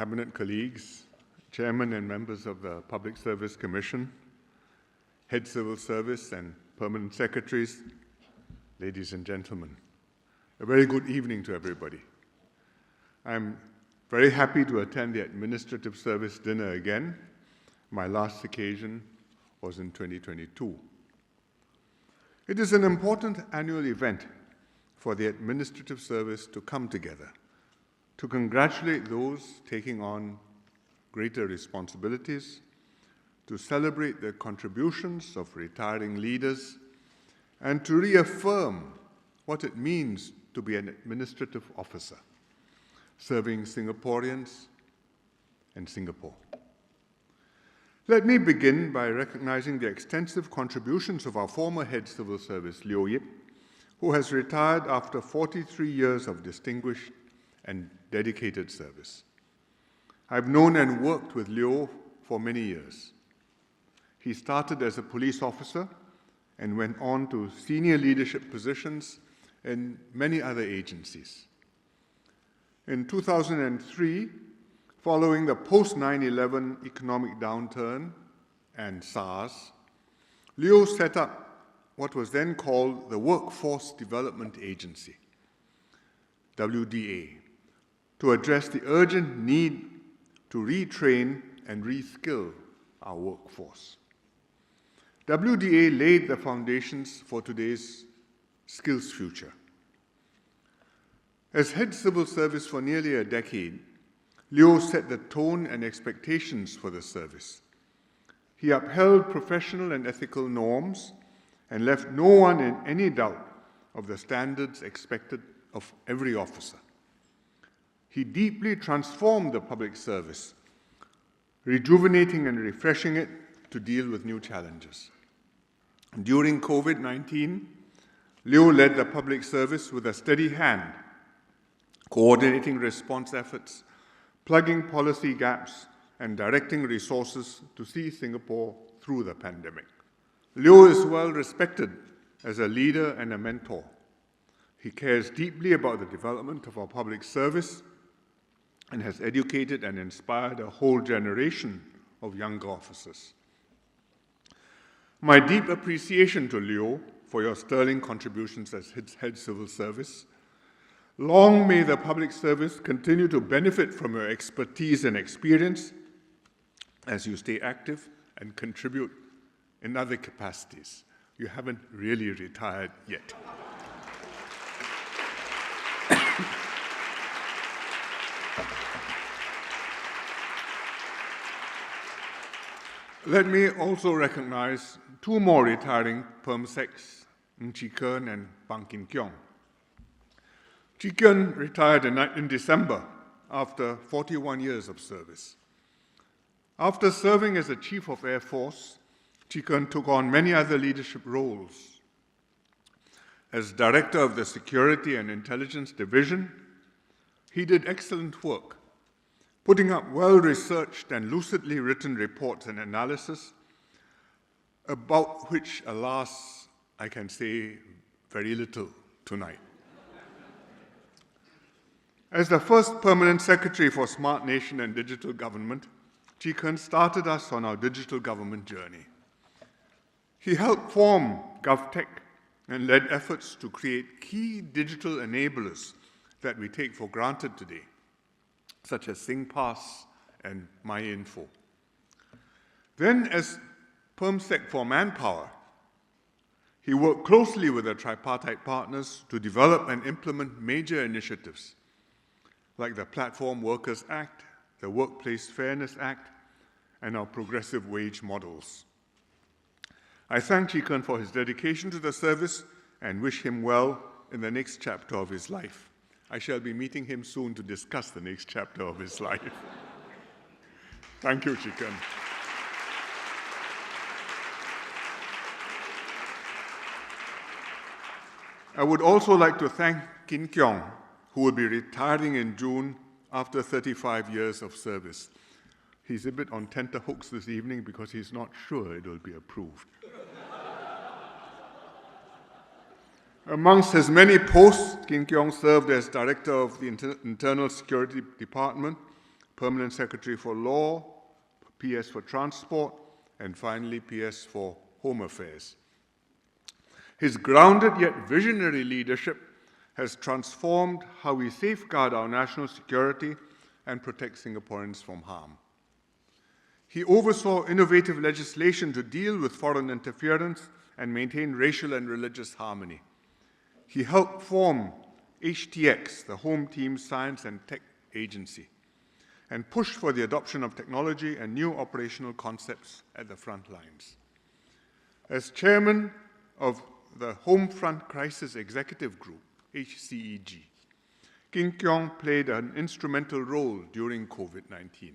cabinet colleagues, chairmen and members of the Public Service Commission, head civil service and permanent secretaries, ladies and gentlemen, a very good evening to everybody. I'm very happy to attend the Administrative Service dinner again. My last occasion was in 2022. It is an important annual event for the Administrative Service to come together, to congratulate those taking on greater responsibilities, to celebrate the contributions of retiring leaders, and to reaffirm what it means to be an administrative officer, serving Singaporeans and Singapore. Let me begin by recognizing the extensive contributions of our former head civil service, Leo Yip, who has retired after 43 years of distinguished and dedicated service. I've known and worked with Leo for many years. He started as a police officer and went on to senior leadership positions in many other agencies. In 2003, following the post-9/11 economic downturn and SARS, Leo set up what was then called the Workforce Development Agency, WDA, to address the urgent need to retrain and reskill our workforce. WDA laid the foundations for today's skills future. As head civil service for nearly a decade, Leo set the tone and expectations for the service. He upheld professional and ethical norms and left no one in any doubt of the standards expected of every officer. He deeply transformed the public service, rejuvenating and refreshing it to deal with new challenges. During COVID-19, Leo led the public service with a steady hand, coordinating response efforts, plugging policy gaps, and directing resources to see Singapore through the pandemic. Leo is well respected as a leader and a mentor. He cares deeply about the development of our public service and has educated and inspired a whole generation of younger officers. My deep appreciation to Leo for your sterling contributions as head civil service. Long may the public service continue to benefit from your expertise and experience as you stay active and contribute in other capacities. You haven't really retired yet. Let me also recognize two more retiring PermSecs, Ng Chi Keun and Pang Kin Kiong. Chi Keun retired in December after 41 years of service. After serving as the Chief of Air Force, Chi Keun took on many other leadership roles. As Director of the Security and Intelligence Division, he did excellent work, putting up well-researched and lucidly written reports and analysis, about which, alas, I can say very little tonight. As the first permanent secretary for Smart Nation and Digital Government, Chi Keun started us on our digital government journey. He helped form GovTech and led efforts to create key digital enablers that we take for granted today, such as SingPass and MyInfo. Then, as PermSec for Manpower, he worked closely with the tripartite partners to develop and implement major initiatives like the Platform Workers Act, the Workplace Fairness Act, and our progressive wage models. I thank Chi Keun for his dedication to the service and wish him well in the next chapter of his life. I shall be meeting him soon to discuss the next chapter of his life. Thank you, Chi Keun. I would also like to thank Kin Kiong, who will be retiring in June after 35 years of service. He's a bit on tenterhooks this evening because he's not sure it will be approved. Amongst his many posts, Kin Kiong served as Director of the Internal Security Department, Permanent Secretary for Law, PS for Transport, and finally PS for Home Affairs. His grounded yet visionary leadership has transformed how we safeguard our national security and protect Singaporeans from harm. He oversaw innovative legislation to deal with foreign interference and maintain racial and religious harmony. He helped form HTX, the Home Team Science and Tech Agency, and pushed for the adoption of technology and new operational concepts at the front lines. As chairman of the Homefront Crisis Executive Group, HCEG, Kin Keong played an instrumental role during COVID-19.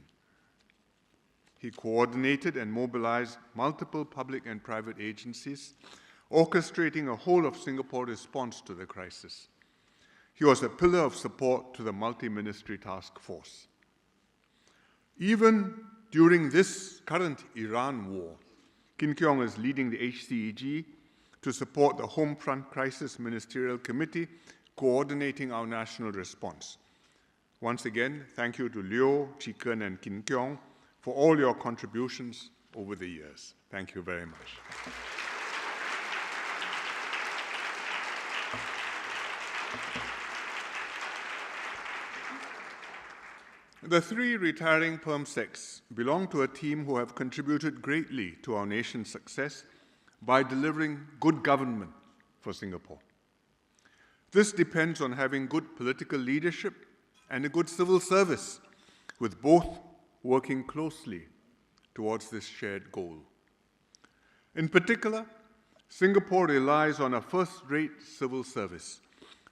He coordinated and mobilized multiple public and private agencies, orchestrating a whole of Singapore response to the crisis. He was a pillar of support to the multi-ministry task force. Even during this current Iran war, Kin Keong is leading the HCEG to support the Homefront Crisis Ministerial Committee, coordinating our national response. Once again, thank you to Leo, Chicken, and Kin Keong for all your contributions over the years. Thank you very much. The three retiring PermSecs belong to a team who have contributed greatly to our nation's success by delivering good government for Singapore. This depends on having good political leadership and a good civil service, with both working closely towards this shared goal. In particular, Singapore relies on a first-rate civil service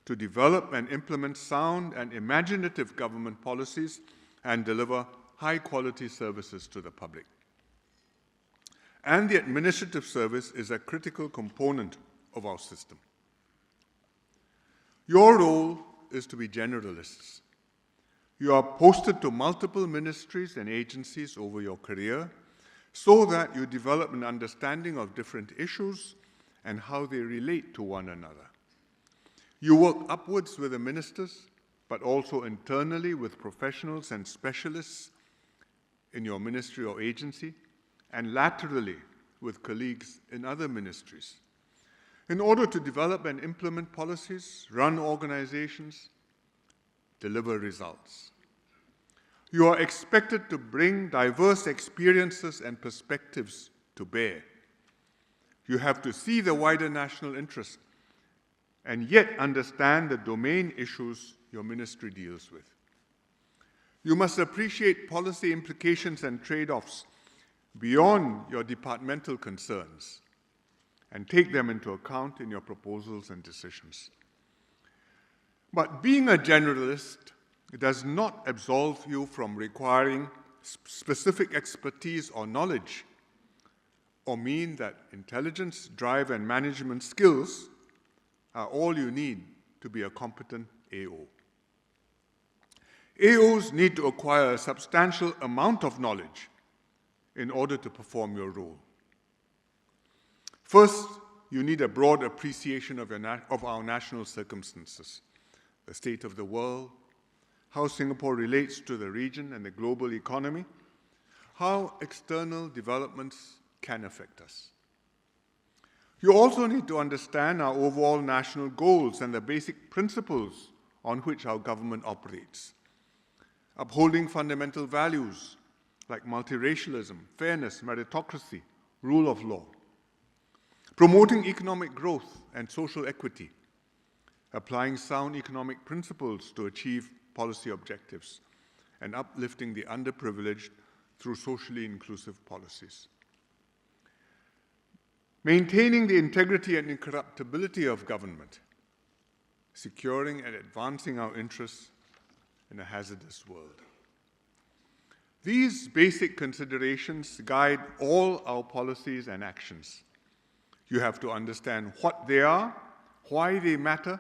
to develop and implement sound and imaginative government policies and deliver high-quality services to the public. And the administrative service is a critical component of our system. Your role is to be generalists. You are posted to multiple ministries and agencies over your career so that you develop an understanding of different issues and how they relate to one another. You work upwards with the ministers, but also internally with professionals and specialists in your ministry or agency, and laterally with colleagues in other ministries, in order to develop and implement policies, run organizations, deliver results. You are expected to bring diverse experiences and perspectives to bear. You have to see the wider national interest and yet understand the domain issues your ministry deals with. You must appreciate policy implications and trade-offs beyond your departmental concerns and take them into account in your proposals and decisions. But being a generalist does not absolve you from requiring specific expertise or knowledge, or mean that intelligence, drive, and management skills are all you need to be a competent AO. AOs need to acquire a substantial amount of knowledge in order to perform your role. First, you need a broad appreciation of our national circumstances, the state of the world, how Singapore relates to the region and the global economy, how external developments can affect us. You also need to understand our overall national goals and the basic principles on which our government operates. Upholding fundamental values like multiracialism, fairness, meritocracy, rule of law. Promoting economic growth and social equity. Applying sound economic principles to achieve policy objectives. And uplifting the underprivileged through socially inclusive policies. Maintaining the integrity and incorruptibility of government. Securing and advancing our interests in a hazardous world. These basic considerations guide all our policies and actions. You have to understand what they are, why they matter,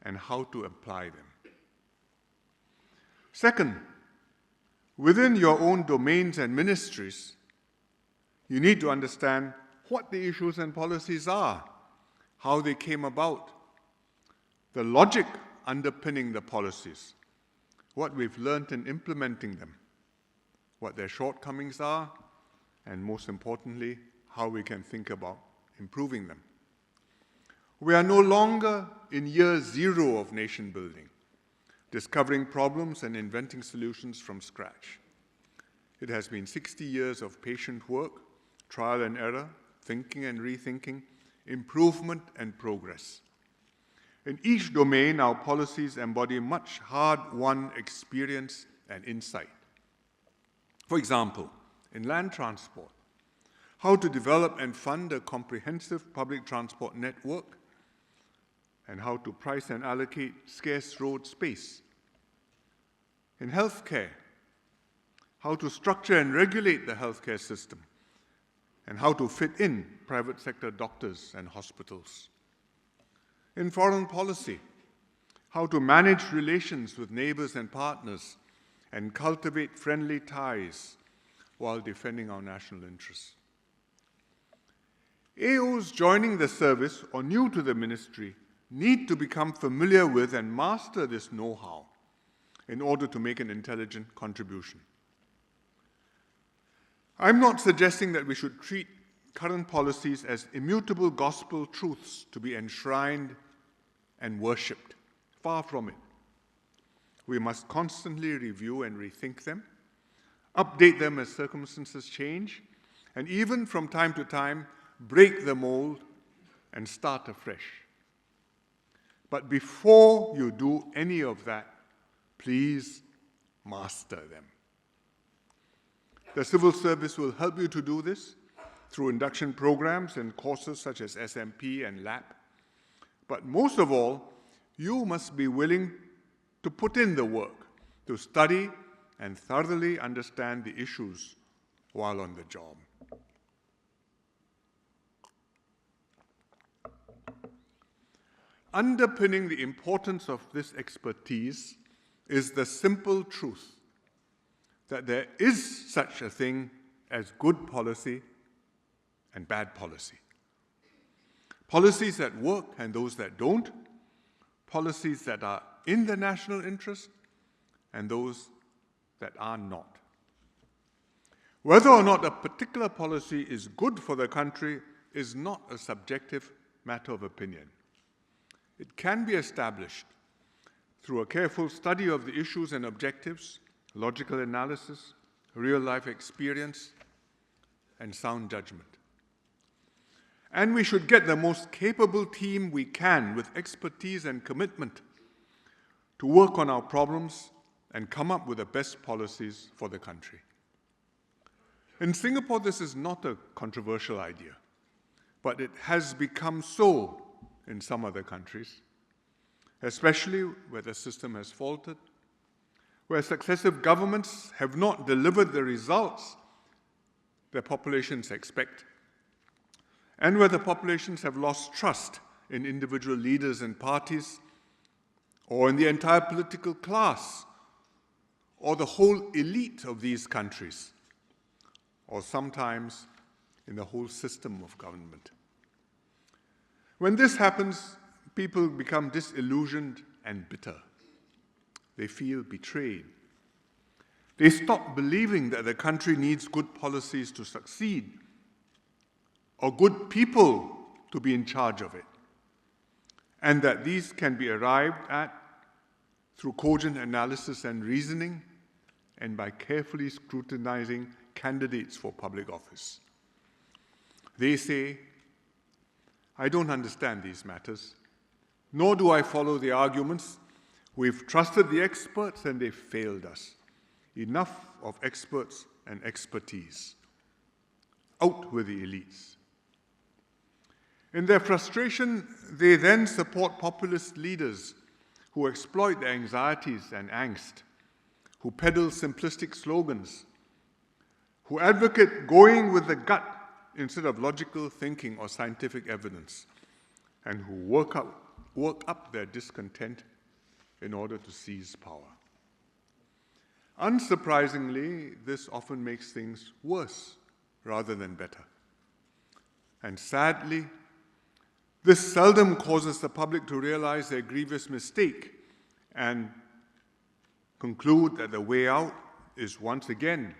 and how to apply them. Second, within your own domains and ministries, you need to understand what the issues and policies are, how they came about, the logic underpinning the policies, what we've learnt in implementing them, what their shortcomings are, and most importantly, how we can think about improving them. We are no longer in year zero of nation building, discovering problems and inventing solutions from scratch. It has been 60 years of patient work, trial and error, thinking and rethinking, improvement and progress. In each domain, our policies embody much hard-won experience and insight. For example, in land transport, how to develop and fund a comprehensive public transport network, and how to price and allocate scarce road space. In healthcare, how to structure and regulate the healthcare system, and how to fit in private sector doctors and hospitals. In foreign policy, how to manage relations with neighbors and partners and cultivate friendly ties while defending our national interests. AOs joining the service or new to the ministry need to become familiar with and master this know-how in order to make an intelligent contribution. I'm not suggesting that we should treat current policies as immutable gospel truths to be enshrined and worshipped. Far from it. We must constantly review and rethink them, update them as circumstances change, and even from time to time, break the mold and start afresh. But before you do any of that, please master them. The civil service will help you to do this through induction programs and courses such as SMP and LAP. But most of all, you must be willing to put in the work, to study and thoroughly understand the issues while on the job. Underpinning the importance of this expertise is the simple truth that there is such a thing as good policy and bad policy. Policies that work and those that don't, policies that are in the national interest and those that are not. Whether or not a particular policy is good for the country is not a subjective matter of opinion. It can be established through a careful study of the issues and objectives, logical analysis, real-life experience, and sound judgment. And we should get the most capable team we can with expertise and commitment to work on our problems and come up with the best policies for the country. In Singapore, this is not a controversial idea, but it has become so in some other countries, especially where the system has faltered, where successive governments have not delivered the results their populations expect, and where the populations have lost trust in individual leaders and parties, or in the entire political class, or the whole elite of these countries, or sometimes in the whole system of government. When this happens, people become disillusioned and bitter. They feel betrayed. They stop believing that the country needs good policies to succeed, or good people to be in charge of it, and that these can be arrived at through cogent analysis and reasoning, and by carefully scrutinizing candidates for public office. They say, I don't understand these matters, nor do I follow the arguments. We've trusted the experts and they've failed us. Enough of experts and expertise. Out with the elites. In their frustration, they then support populist leaders who exploit their anxieties and angst, who peddle simplistic slogans, who advocate going with the gut instead of logical thinking or scientific evidence, and who work up their discontent in order to seize power. Unsurprisingly, this often makes things worse rather than better. And sadly, this seldom causes the public to realize their grievous mistake and conclude that the way out is once again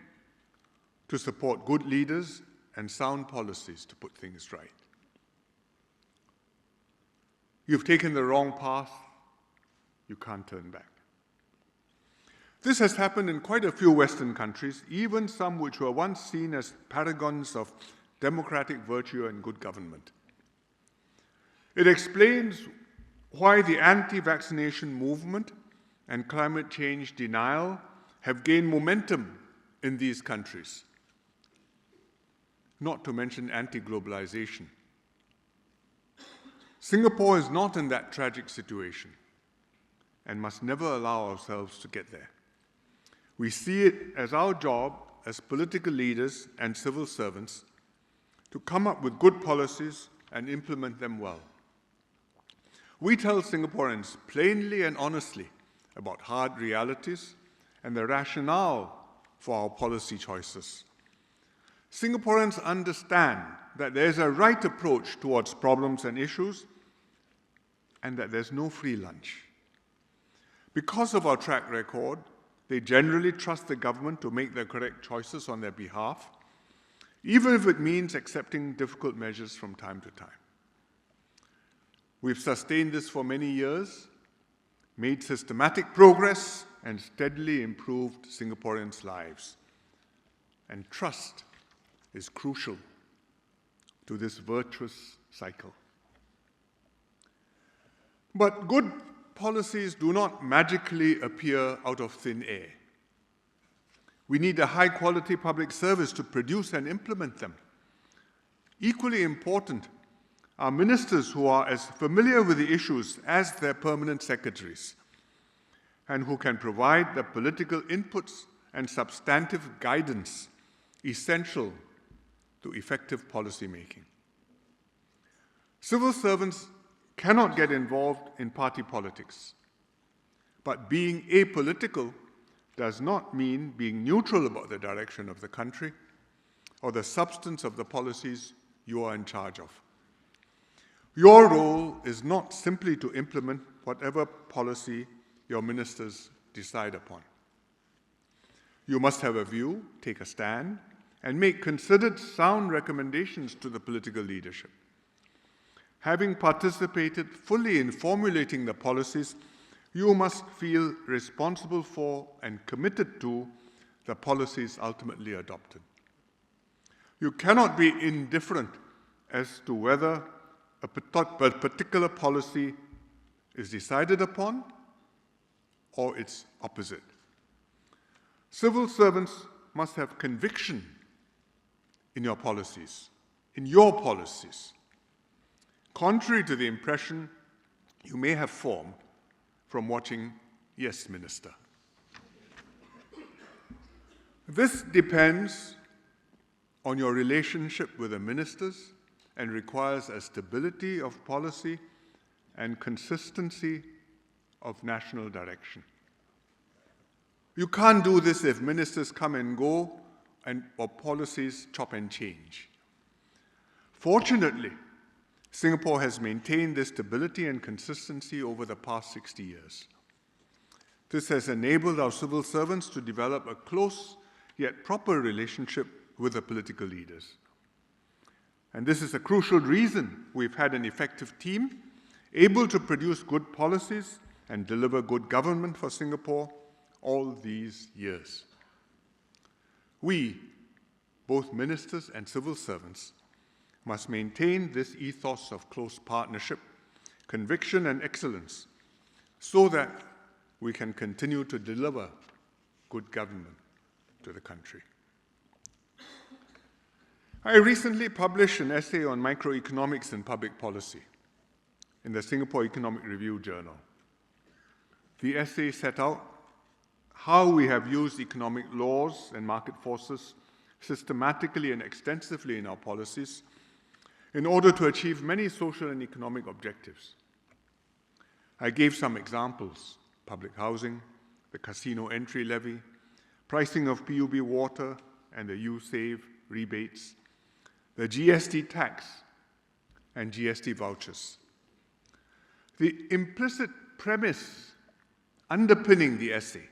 to support good leaders and sound policies to put things right. You've taken the wrong path, you can't turn back. This has happened in quite a few Western countries, even some which were once seen as paragons of democratic virtue and good government. It explains why the anti-vaccination movement and climate change denial have gained momentum in these countries, not to mention anti-globalization. Singapore is not in that tragic situation and must never allow ourselves to get there. We see it as our job as political leaders and civil servants to come up with good policies and implement them well. We tell Singaporeans plainly and honestly about hard realities and the rationale for our policy choices. Singaporeans understand that there is a right approach towards problems and issues and that there's no free lunch. Because of our track record, they generally trust the government to make the correct choices on their behalf, even if it means accepting difficult measures from time to time. We've sustained this for many years, made systematic progress, and steadily improved Singaporeans' lives. And trust is crucial to this virtuous cycle. But good policies do not magically appear out of thin air. We need a high-quality public service to produce and implement them. Equally important are ministers who are as familiar with the issues as their permanent secretaries and who can provide the political inputs and substantive guidance essential to effective policy making. Civil servants cannot get involved in party politics, but being apolitical does not mean being neutral about the direction of the country or the substance of the policies you are in charge of. Your role is not simply to implement whatever policy your ministers decide upon. You must have a view, take a stand, and make considered sound recommendations to the political leadership. Having participated fully in formulating the policies, you must feel responsible for and committed to the policies ultimately adopted. You cannot be indifferent as to whether a particular policy is decided upon or its opposite. Civil servants must have conviction in your policies, contrary to the impression you may have formed from watching Yes, Minister. This depends on your relationship with the ministers and requires a stability of policy and consistency of national direction. You can't do this if ministers come and go or policies chop and change. Fortunately, Singapore has maintained this stability and consistency over the past 60 years. This has enabled our civil servants to develop a close yet proper relationship with the political leaders. And this is a crucial reason we've had an effective team able to produce good policies and deliver good government for Singapore all these years. We, both ministers and civil servants, must maintain this ethos of close partnership, conviction, and excellence so that we can continue to deliver good government to the country. I recently published an essay on microeconomics and public policy in the Singapore Economic Review Journal. The essay set out how we have used economic laws and market forces systematically and extensively in our policies in order to achieve many social and economic objectives. I gave some examples: public housing, the casino entry levy, pricing of PUB water and the USave rebates, the GST tax, and GST vouchers. The implicit premise underpinning the essay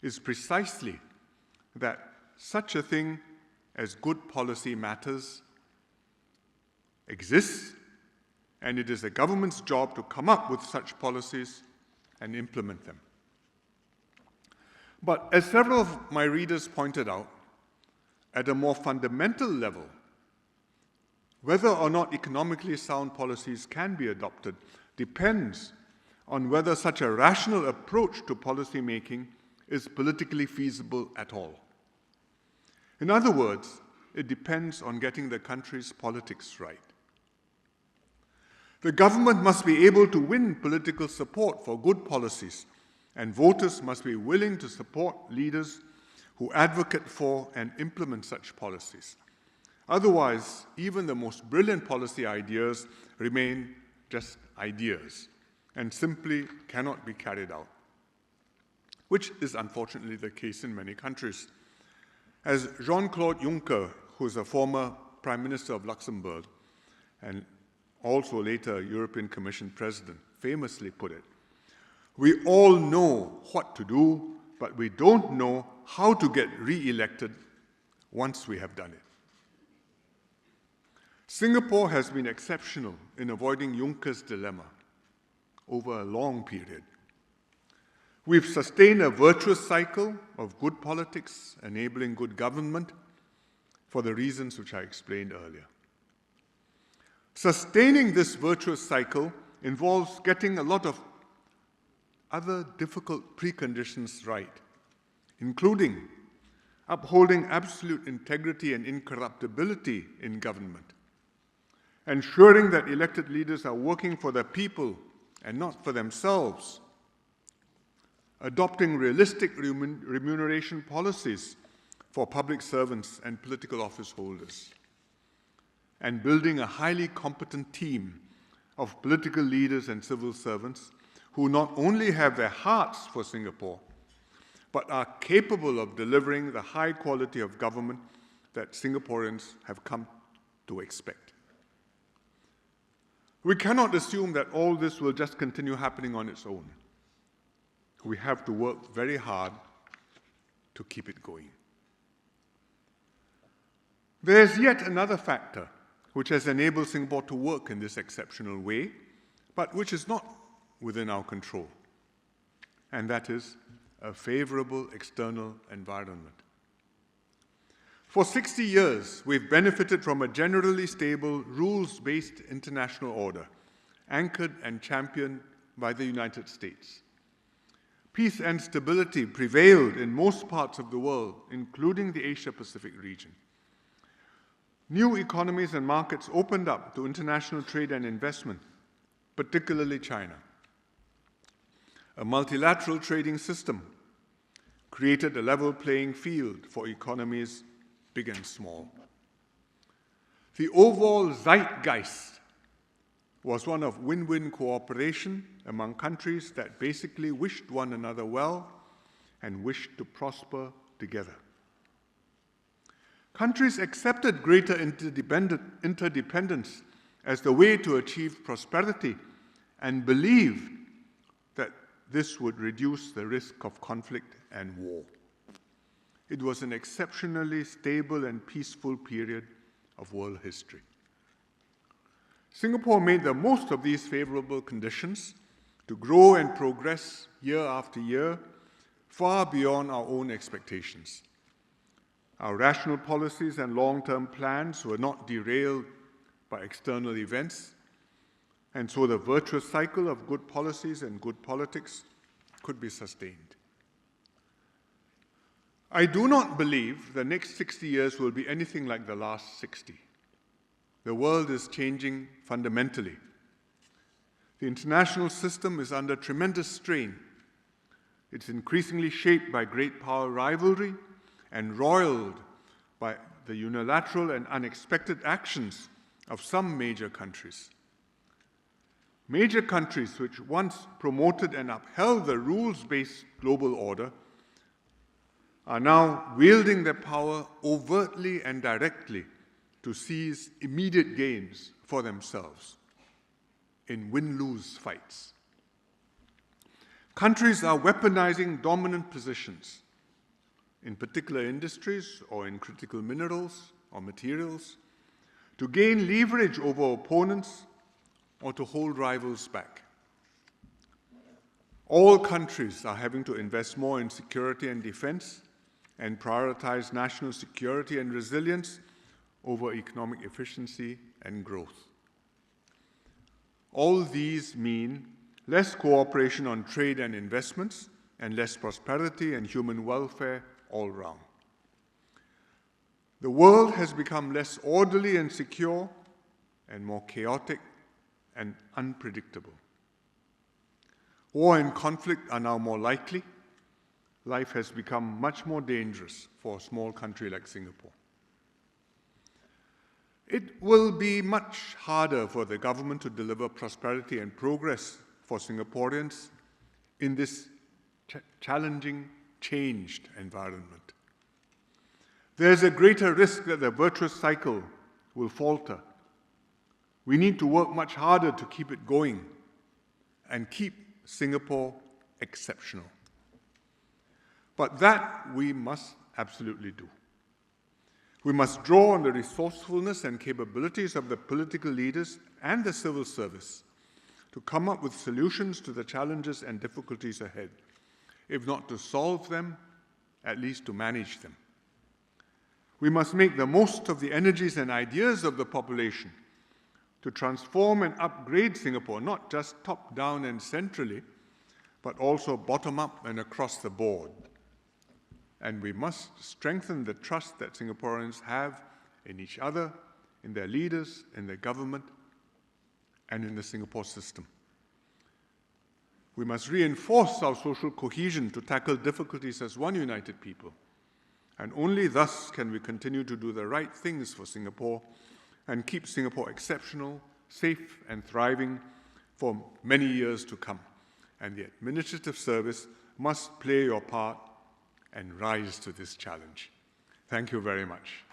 is precisely that such a thing as good policy matters exists, and it is the government's job to come up with such policies and implement them. But as several of my readers pointed out, at a more fundamental level, whether or not economically sound policies can be adopted depends on whether such a rational approach to policy making is politically feasible at all. In other words, it depends on getting the country's politics right. The government must be able to win political support for good policies, and voters must be willing to support leaders who advocate for and implement such policies. Otherwise, even the most brilliant policy ideas remain just ideas and simply cannot be carried out, which is unfortunately the case in many countries. As Jean-Claude Juncker, who is a former Prime Minister of Luxembourg and also later European Commission President, famously put it, "We all know what to do, but we don't know how to get re-elected once we have done it." Singapore has been exceptional in avoiding Juncker's dilemma over a long period. We've sustained a virtuous cycle of good politics, enabling good government, for the reasons which I explained earlier. Sustaining this virtuous cycle involves getting a lot of other difficult preconditions right, including upholding absolute integrity and incorruptibility in government, ensuring that elected leaders are working for the people and not for themselves, adopting realistic remuneration policies for public servants and political office holders, and building a highly competent team of political leaders and civil servants who not only have their hearts for Singapore, but are capable of delivering the high quality of government that Singaporeans have come to expect. We cannot assume that all this will just continue happening on its own. We have to work very hard to keep it going. There is yet another factor which has enabled Singapore to work in this exceptional way, but which is not within our control, and that is a favorable external environment. For 60 years, we've benefited from a generally stable, rules-based international order, anchored and championed by the United States. Peace and stability prevailed in most parts of the world, including the Asia-Pacific region. New economies and markets opened up to international trade and investment, particularly China. A multilateral trading system created a level playing field for economies big and small. The overall zeitgeist was one of win-win cooperation among countries that basically wished one another well and wished to prosper together. Countries accepted greater interdependence as the way to achieve prosperity and believed that this would reduce the risk of conflict and war. It was an exceptionally stable and peaceful period of world history. Singapore made the most of these favorable conditions to grow and progress year after year, far beyond our own expectations. Our rational policies and long-term plans were not derailed by external events, and so the virtuous cycle of good policies and good politics could be sustained. I do not believe the next 60 years will be anything like the last 60. The world is changing fundamentally. The international system is under tremendous strain. It's increasingly shaped by great power rivalry and roiled by the unilateral and unexpected actions of some major countries. Major countries which once promoted and upheld the rules-based global order are now wielding their power overtly and directly to seize immediate gains for themselves in win-lose fights. Countries are weaponizing dominant positions in particular industries or in critical minerals or materials, to gain leverage over opponents or to hold rivals back. All countries are having to invest more in security and defense and prioritize national security and resilience over economic efficiency and growth. All these mean less cooperation on trade and investments and less prosperity and human welfare all round. The world has become less orderly and secure and more chaotic and unpredictable. War and conflict are now more likely. Life has become much more dangerous for a small country like Singapore. It will be much harder for the government to deliver prosperity and progress for Singaporeans in this challenging, changed environment. There's a greater risk that the virtuous cycle will falter. We need to work much harder to keep it going and keep Singapore exceptional. But that we must absolutely do. We must draw on the resourcefulness and capabilities of the political leaders and the civil service to come up with solutions to the challenges and difficulties ahead, if not to solve them, at least to manage them. We must make the most of the energies and ideas of the population to transform and upgrade Singapore, not just top-down and centrally, but also bottom-up and across the board. And we must strengthen the trust that Singaporeans have in each other, in their leaders, in their government, and in the Singapore system. We must reinforce our social cohesion to tackle difficulties as one united people. And only thus can we continue to do the right things for Singapore and keep Singapore exceptional, safe, and thriving for many years to come. And the administrative service must play your part and rise to this challenge. Thank you very much.